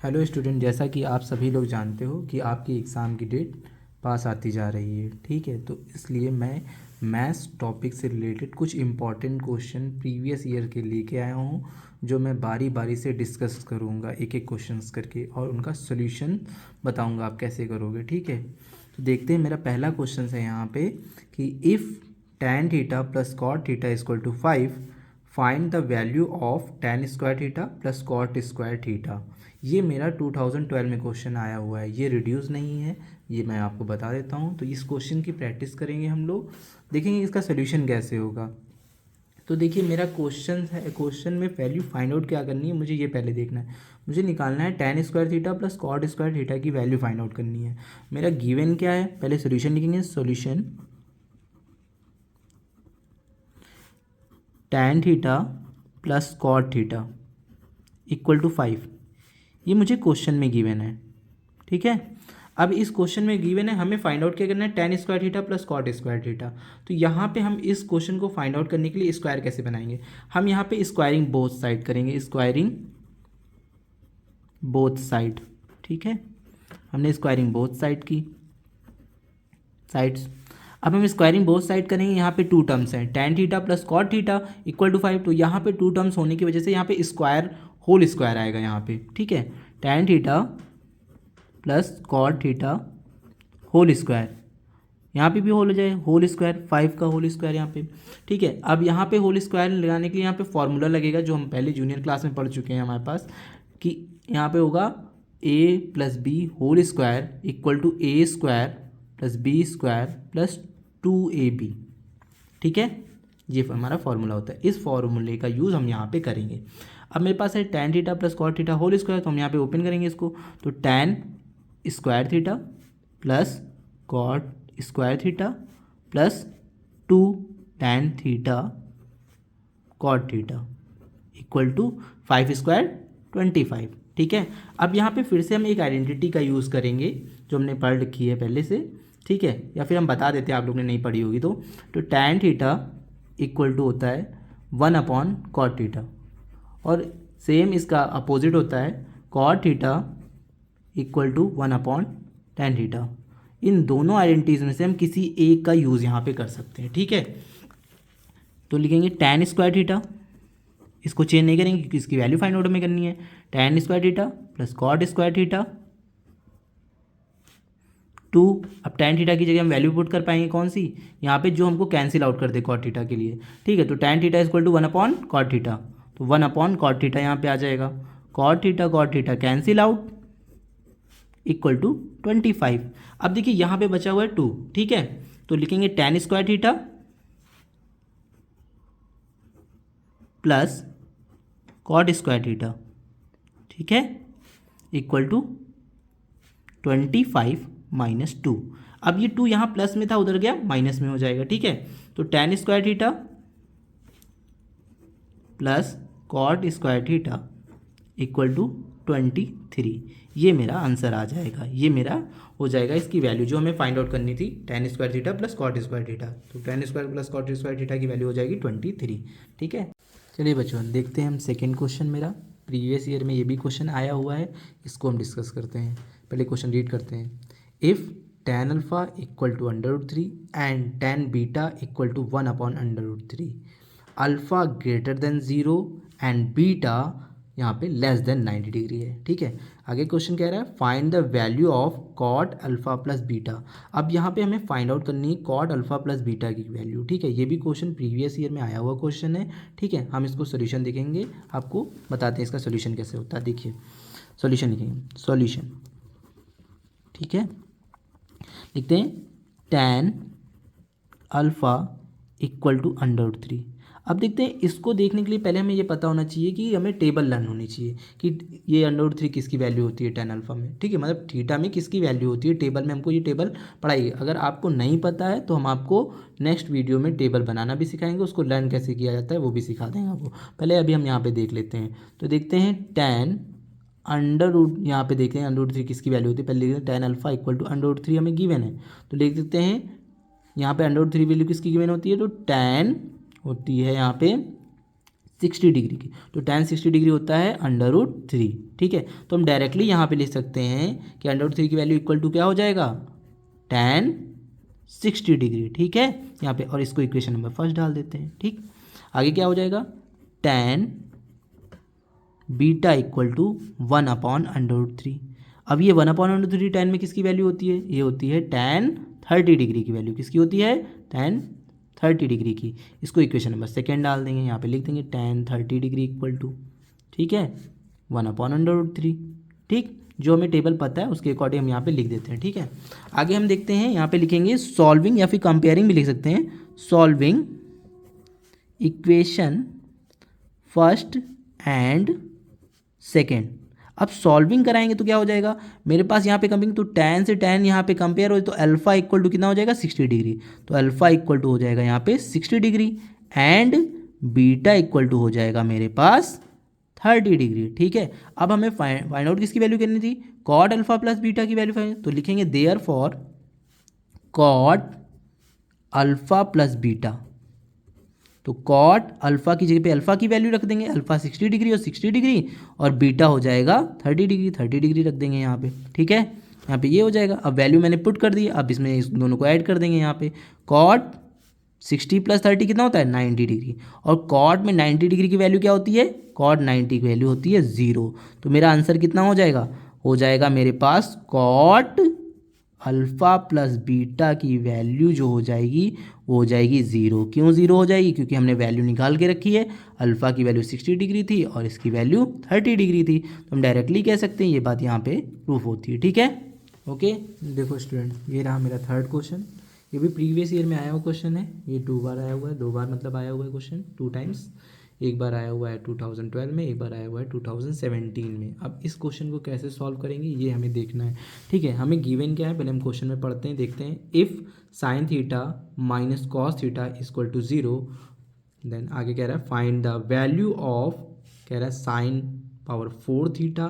Hello student, जैसा कि आप सभी लोग जानते हो कि आपकी एग्ज़ाम की डेट पास आती जा रही है। ठीक है, तो इसलिए मैं मैथ्स टॉपिक से रिलेटेड कुछ इम्पॉर्टेंट क्वेश्चन प्रीवियस ईयर के लेके आया हूँ, जो मैं बारी बारी से डिस्कस करूँगा एक एक क्वेश्चंस करके, और उनका सोल्यूशन बताऊँगा आप कैसे करोगे। ठीक है, तो देखते हैं। मेरा पहला क्वेश्चन है यहाँ पे कि if tan theta plus cot theta equal to 5, find the value of tan square theta plus cot square theta. ये मेरा 2012 में क्वेश्चन आया हुआ है, ये रिड्यूस नहीं है, ये मैं आपको बता देता हूँ। तो इस क्वेश्चन की प्रैक्टिस करेंगे हम लोग, देखेंगे इसका सोल्यूशन कैसे होगा। तो देखिए, मेरा क्वेश्चन है, क्वेश्चन में वैल्यू फाइंड आउट क्या करनी है, मुझे ये पहले देखना है। मुझे निकालना है tan square theta plus cot square theta की वैल्यू फाइंड आउट करनी है। मेरा गिवन क्या है, पहले सोल्यूशन लिखेंगे। Solution tan theta plus cot theta equal to 5, ये मुझे क्वेश्चन में गिवन है। ठीक है, अब इस क्वेश्चन में गिवन है, हमें फाइंड आउट क्या करना है, tan square theta plus cot square theta. तो यहाँ पे हम इस क्वेश्चन को फाइंड आउट करने के लिए स्क्वायर कैसे बनाएंगे, हम यहाँ पे स्क्वायरिंग बोथ साइड करेंगे, स्क्वायरिंग बोथ साइड। ठीक है, हमने स्क्वायरिंग बोथ साइड की साइड्स। अब हम स्क्वायरिंग बोथ साइड करेंगे। यहाँ पे टू टर्म्स हैं, tan theta plus cot theta equal to 5। तो यहाँ पे टू टर्म्स होने की वजह से यहाँ पे स्क्वायर होल स्क्वायर आएगा यहाँ पे। ठीक है, tan theta plus cot theta whole square, यहाँ पे भी होल हो जाए, होल स्क्वायर 5 का होल स्क्वायर यहाँ पे। ठीक है, अब यहाँ पे होल स्क्वायर लगाने के लिए यहाँ पे फॉर्मूला लगेगा, जो हम पहले जूनियर क्लास में पढ़ चुके हैं हमारे पास, कि यहाँ पे होगा a plus B whole square equal to A square plus B square plus 2ab। ठीक है, ये हमारा फॉर्मूला होता है। इस फॉर्मूले का यूज़ हम यहाँ पे करेंगे। अब मेरे पास है tan theta plus cot theta whole square, तो हम यहाँ पे ओपन करेंगे इसको। तो tan square theta plus cot square theta plus 2 tan theta cot theta equal to 5 square 25। ठीक है, अब यहाँ पे फिर से हम एक आइडेंटिटी का यूज़ करेंगे जो हमने पढ़ रखी है पहले से। ठीक है, या फिर हम बता देते हैं, आप लोग ने नहीं पढ़ी होगी तो tan थीटा इक्वल टू होता है 1 अपॉन कॉट थीटा, और सेम इसका अपोजिट होता है cot theta equal to 1 upon tan theta. इन दोनों आइडेंटिटीज में से हम किसी एक का यूज़ यहाँ पे कर सकते हैं। ठीक है, तो लिखेंगे tan स्क्वायर थीटा, इसको चेंज नहीं करेंगे क्योंकि इसकी वैल्यू फाइंड आउट में करनी है। tan square theta plus cot square theta 2। अब tan थीटा की जगह हम वैल्यू पुट कर पाएंगे कौन सी, यहाँ पे जो हमको कैंसिल आउट कर दे कॉट थीटा के लिए। ठीक है, तो tan theta equal to 1 upon cot theta, तो 1 अपॉन कॉट थीटा यहाँ पे आ जाएगा। Cot theta cancel out equal to 25। अब देखिए यहाँ पे बचा हुआ है 2। ठीक है, तो लिखेंगे tan square theta plus cot square theta, ठीक है, इक्वल टू 25 माइनस 2। अब ये 2 यहाँ प्लस में था, उधर गया माइनस में हो जाएगा। ठीक है, तो tan square theta plus cot square theta equal to 23। ये मेरा आंसर आ जाएगा, ये मेरा हो जाएगा इसकी वैल्यू जो हमें फाइंड आउट करनी थी, tan square theta plus cot square theta. तो tan square plus cot square theta की वैल्यू हो जाएगी 23। ठीक है, चलिए बच्चों देखते हैं हम सेकेंड क्वेश्चन। मेरा प्रीवियस ईयर में ये भी क्वेश्चन आया हुआ है, इसको हम डिस्कस करते हैं। पहले क्वेश्चन रीड करते हैं। If tan alpha equal to √3 and tan beta equal to 1 upon √3, alpha greater than 0 and beta यहाँ पे लेस देन 90 डिग्री है। ठीक है, आगे क्वेश्चन कह रहा है find the value of cot alpha plus beta. अब यहाँ पे हमें फाइंड आउट करनी है कॉट अल्फ़ा प्लस बीटा की वैल्यू। ठीक है, ये भी क्वेश्चन प्रीवियस ईयर में आया हुआ क्वेश्चन है। ठीक है, हम इसको सोल्यूशन देखेंगे, आपको बताते हैं इसका सोल्यूशन कैसे होता है। देखिए सोल्यूशन लिखेंगे, सोल्यूशन। ठीक है, लिखते हैं tan अल्फ़ा इक्वल टू √3। अब देखते हैं, इसको देखने के लिए पहले हमें ये पता होना चाहिए कि हमें टेबल लर्न होनी चाहिए कि ये √3 किसकी वैल्यू होती है tan अल्फ़ा में। ठीक है, मतलब थीटा में किसकी वैल्यू होती है, टेबल में हमको ये टेबल पढ़ाइए। अगर आपको नहीं पता है तो हम आपको नेक्स्ट वीडियो में टेबल बनाना भी सिखाएंगे, उसको लर्न कैसे किया जाता है वो भी सिखा देंगे आपको। पहले अभी हम यहाँ पर देख लेते हैं। तो देखते हैं tan अंडर रूट, यहाँ पे देखते हैं √3 किसकी वैल्यू होती है। पहले देखते हैं tan अल्फ़ा इक्वल टू √3 हमें गिवन है, तो लिख देते हैं यहाँ पे √3 वैल्यू किसकी गिवन होती है, तो tan होती है यहाँ पे 60 डिग्री की, तो tan 60 डिग्री होता है √3। ठीक है, तो हम डायरेक्टली यहाँ पे लिख सकते हैं कि √3 की वैल्यू इक्वल टू क्या हो जाएगा, tan 60 डिग्री। ठीक है, यहाँ पे, और इसको इक्वेशन नंबर फर्स्ट डाल देते हैं। ठीक, आगे क्या हो जाएगा, tan बीटा इक्वल टू 1/√3। अब ये 1/√3 tan में किसकी वैल्यू होती है, ये होती है tan 30 डिग्री की वैल्यू। किसकी होती है, tan 30 डिग्री की। इसको इक्वेशन नंबर सेकेंड डाल देंगे, यहाँ पे लिख देंगे tan 30 डिग्री इक्वल टू, ठीक है, 1/√3। ठीक, जो हमें टेबल पता है उसके अकॉर्डिंग हम यहाँ पे लिख देते हैं। ठीक है, आगे हम देखते हैं, यहाँ पे लिखेंगे सॉल्विंग, या फिर कंपेयरिंग भी लिख सकते हैं, solving equation first and second. अब सॉल्विंग कराएंगे तो क्या हो जाएगा, मेरे पास यहाँ पे कंपेयरिंग, तो tan से tan यहाँ पे कंपेयर हो, तो अल्फा इक्वल टू कितना हो जाएगा, 60 डिग्री। तो अल्फा इक्वल टू हो जाएगा यहाँ पे 60 degree, and beta equal to हो जाएगा मेरे पास 30 डिग्री। ठीक है, अब हमें फाइंड आउट किसकी वैल्यू करनी थी, कॉट अल्फा प्लस बीटा की वैल्यू फाइंड, तो लिखेंगे therefore cot alpha plus beta. तो कॉट अल्फा की जगह पे अल्फा की वैल्यू रख देंगे, अल्फा 60 डिग्री और 60 डिग्री, और बीटा हो जाएगा 30 डिग्री, 30 डिग्री रख देंगे यहाँ पे। ठीक है, यहाँ पे ये हो जाएगा। अब वैल्यू मैंने पुट कर दी, अब इसमें इस दोनों को ऐड कर देंगे। यहाँ पे कॉट 60 + 30 कितना होता है, 90 डिग्री, और कॉट में 90 डिग्री की वैल्यू क्या होती है, कॉट 90 की वैल्यू होती है 0। तो मेरा आंसर कितना हो जाएगा मेरे पास कॉट अल्फा प्लस बीटा की वैल्यू जो हो जाएगी वो हो जाएगी 0। क्यों 0 हो जाएगी, क्योंकि हमने वैल्यू निकाल के रखी है, अल्फा की वैल्यू 60 डिग्री थी और इसकी वैल्यू 30 डिग्री थी। तो हम डायरेक्टली कह सकते हैं, ये बात यहाँ पे प्रूफ होती है। ठीक है, ओके। देखो स्टूडेंट, ये रहा मेरा थर्ड क्वेश्चन। ये भी प्रीवियस ईयर में आया हुआ क्वेश्चन है, ये 2 बार आया हुआ है, 2 बार मतलब आया हुआ है क्वेश्चन 2 टाइम्स। एक बार आया हुआ है 2012 में, एक बार आया हुआ है 2017 में। अब इस क्वेश्चन को कैसे सॉल्व करेंगे ये हमें देखना है। ठीक है, हमें गिवन क्या है, पहले हम क्वेश्चन में पढ़ते हैं, देखते हैं। If sine theta minus cos theta equal to 0, then आगे कह रहा है फाइंड द वैल्यू ऑफ, कह रहा है sign power 4 theta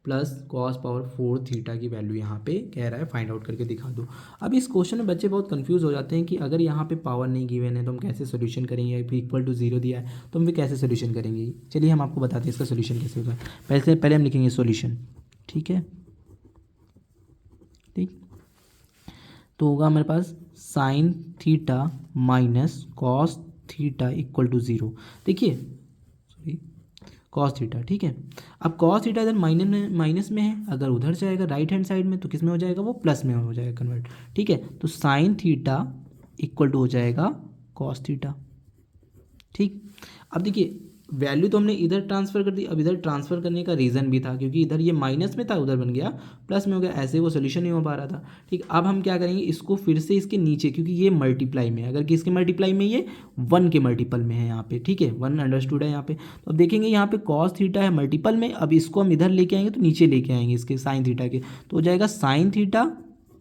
plus cos power 4 theta की वैल्यू यहाँ पे कह रहा है फाइंड आउट करके दिखा दो। अब इस क्वेश्चन में बच्चे बहुत कंफ्यूज हो जाते हैं कि अगर यहाँ पे पावर नहीं गिवन है तो हम कैसे सोल्यूशन करेंगे, फिर इक्वल टू 0 दिया है तो हम भी कैसे सोल्यूशन करेंगे। चलिए हम आपको बताते हैं इसका सोल्यूशन कैसे होगा। पहले हम लिखेंगे सोल्यूशन। ठीक है, ठीक, तो होगा हमारे पास sine theta minus cos theta equal to 0। देखिए कॉस थीटा, ठीक है। अब कॉस थीटा इधर माइनस में है, अगर उधर जाएगा राइट हैंड साइड में तो किस में हो जाएगा, वो प्लस में हो जाएगा कन्वर्ट। ठीक है, तो साइन थीटा इक्वल टू हो जाएगा कॉस थीटा। ठीक, अब देखिए वैल्यू तो हमने इधर ट्रांसफ़र कर दी। अब इधर ट्रांसफ़र करने का रीज़न भी था, क्योंकि इधर ये माइनस में था, उधर बन गया प्लस में हो गया, ऐसे वो सोल्यूशन नहीं हो पा रहा था। ठीक, अब हम क्या करेंगे, इसको फिर से इसके नीचे, क्योंकि ये मल्टीप्लाई में है, अगर किसके मल्टीप्लाई में, ये 1 के मल्टीपल में है यहाँ पे। ठीक है, 1 अंडरस्टूड है यहाँ पे। तो अब देखेंगे यहाँ पे कॉस थीटा है मल्टीपल में, अब इसको हम इधर लेके आएंगे तो नीचे लेके आएंगे इसके साइन थीटा के, तो हो जाएगा sign theta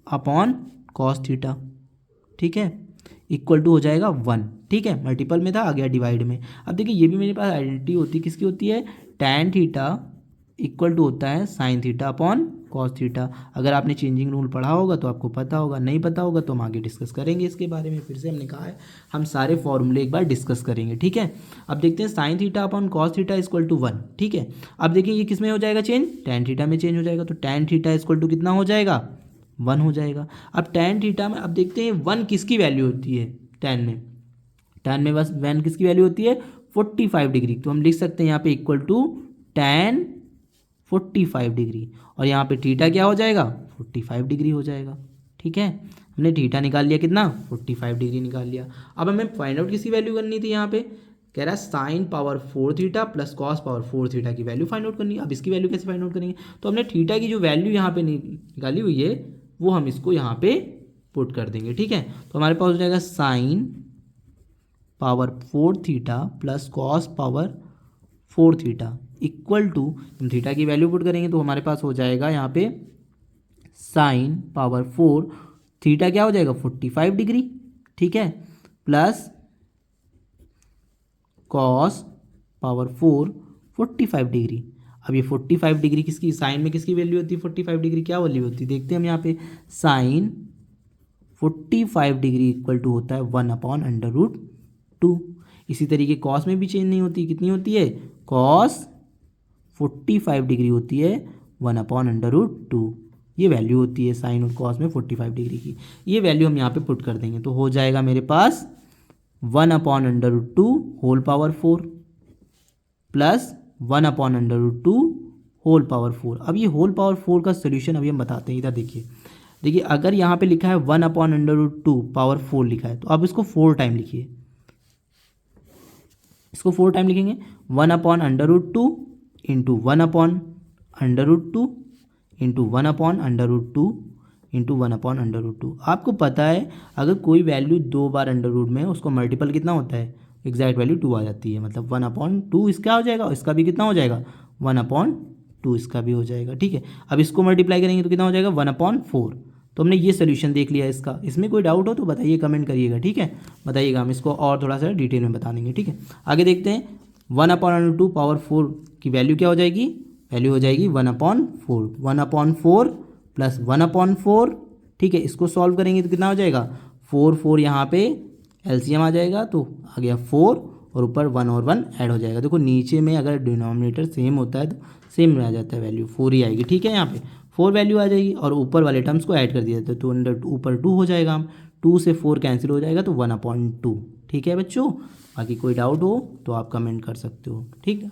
upon cos theta. ठीक है, इक्वल टू हो जाएगा 1। ठीक है, मल्टीपल में था, आ गया डिवाइड में। अब देखिए ये भी मेरे पास आइडेंटिटी होती है, किसकी होती है, tan थीटा इक्वल टू होता है sign theta upon cos theta. अगर आपने चेंजिंग रूल पढ़ा होगा तो आपको पता होगा, नहीं पता होगा तो हम आगे डिस्कस करेंगे इसके बारे में। फिर से हमने कहा है हम सारे फॉर्मूले एक बार डिस्कस करेंगे। ठीक है, अब देखते हैं sine theta upon cos theta equal to 1। ठीक है, अब देखिए ये किस में हो जाएगा चेंज, tan थीटा में चेंज हो जाएगा, तो tan थीटा इक्वल टू कितना हो जाएगा, 1 हो जाएगा। अब tan थीटा में अब देखते हैं 1 किसकी वैल्यू होती है, tan में बस 1 किसकी वैल्यू होती है, 45 डिग्री। तो हम लिख सकते हैं यहाँ पे इक्वल टू tan 45 डिग्री, और यहाँ पे थीटा क्या हो जाएगा, 45 डिग्री हो जाएगा। ठीक है, हमने थीटा निकाल लिया, कितना, 45 डिग्री निकाल लिया। अब हमें फाइंड आउट किसकी वैल्यू करनी थी, यहाँ पे कह रहा है sign power 4 theta plus cos power 4 theta की वैल्यू फाइंड आउट करनी है। अब इसकी वैल्यू कैसे फाइंड आउट करेंगे, तो हमने थीटा की जो वैल्यू यहाँ पे निकाली हुई है वो हम इसको यहाँ पे पुट कर देंगे। ठीक है, तो हमारे पास हो जाएगा sine power 4 theta plus cos power 4 theta equal to, हम थीटा की वैल्यू पुट करेंगे तो हमारे पास हो जाएगा यहाँ पे साइन पावर 4 थीटा क्या हो जाएगा, 45 डिग्री। ठीक है, प्लस कॉस पावर 4 45 डिग्री। अब ये 45 डिग्री किसकी, साइन में किसकी वैल्यू होती है, 45 डिग्री क्या वैल्यू होती है, देखते हैं हम यहाँ पे। साइन 45 डिग्री इक्वल टू होता है 1/√2। इसी तरीके कॉस में भी चेंज नहीं होती, कितनी होती है, कॉस 45 डिग्री होती है 1/√2। ये वैल्यू होती है साइन और कॉस में 45 डिग्री की। ये वैल्यू हम यहाँ पे पुट कर देंगे तो हो जाएगा मेरे पास 1/√2 whole power 4 plus 1/√2 whole power 4। अब ये होल पावर 4 का सोल्यूशन अभी हम बताते हैं। इधर देखिए अगर यहाँ पे लिखा है 1/√2 पावर 4 लिखा है तो अब इसको 4 टाइम लिखिए, इसको 4 टाइम लिखेंगे 1/√2 इंटू 1/√2 इंटू 1/√2 इंटू 1/√2। आपको पता है अगर कोई वैल्यू 2 बार अंडर रूट में है उसको मल्टीपल कितना होता है, एग्जैक्ट वैल्यू 2 आ जाती है, मतलब 1/2 इसका हो जाएगा और इसका भी कितना हो जाएगा 1/2 इसका भी हो जाएगा। ठीक है, अब इसको मल्टीप्लाई करेंगे तो कितना हो जाएगा 1/4। तो हमने ये सोल्यूशन देख लिया इसका। इसमें कोई डाउट हो तो बताइए, कमेंट करिएगा। ठीक है, बताइएगा, हम इसको और थोड़ा सा डिटेल में बता देंगे। ठीक है, आगे देखते हैं 1/2 पावर 4 की वैल्यू क्या हो जाएगी, वैल्यू हो जाएगी 1/4, 1/4 प्लस 1/4। ठीक है, इसको सॉल्व करेंगे तो कितना हो जाएगा 4 यहाँ पे एलसीएम आ जाएगा तो आ गया 4 और ऊपर 1 और 1 ऐड हो जाएगा। देखो नीचे में अगर डिनोमिनेटर सेम होता है तो सेम आ जाता है, वैल्यू 4 ही आएगी। ठीक है, यहाँ पे 4 वैल्यू आ जाएगी और ऊपर वाले टर्म्स को ऐड कर दिया जाता है तो अंडर ऊपर 2 हो जाएगा, हम 2 से 4 कैंसिल हो जाएगा तो 1/2। ठीक है बच्चों, बाकी कोई डाउट हो तो आप कमेंट कर सकते हो। ठीक है।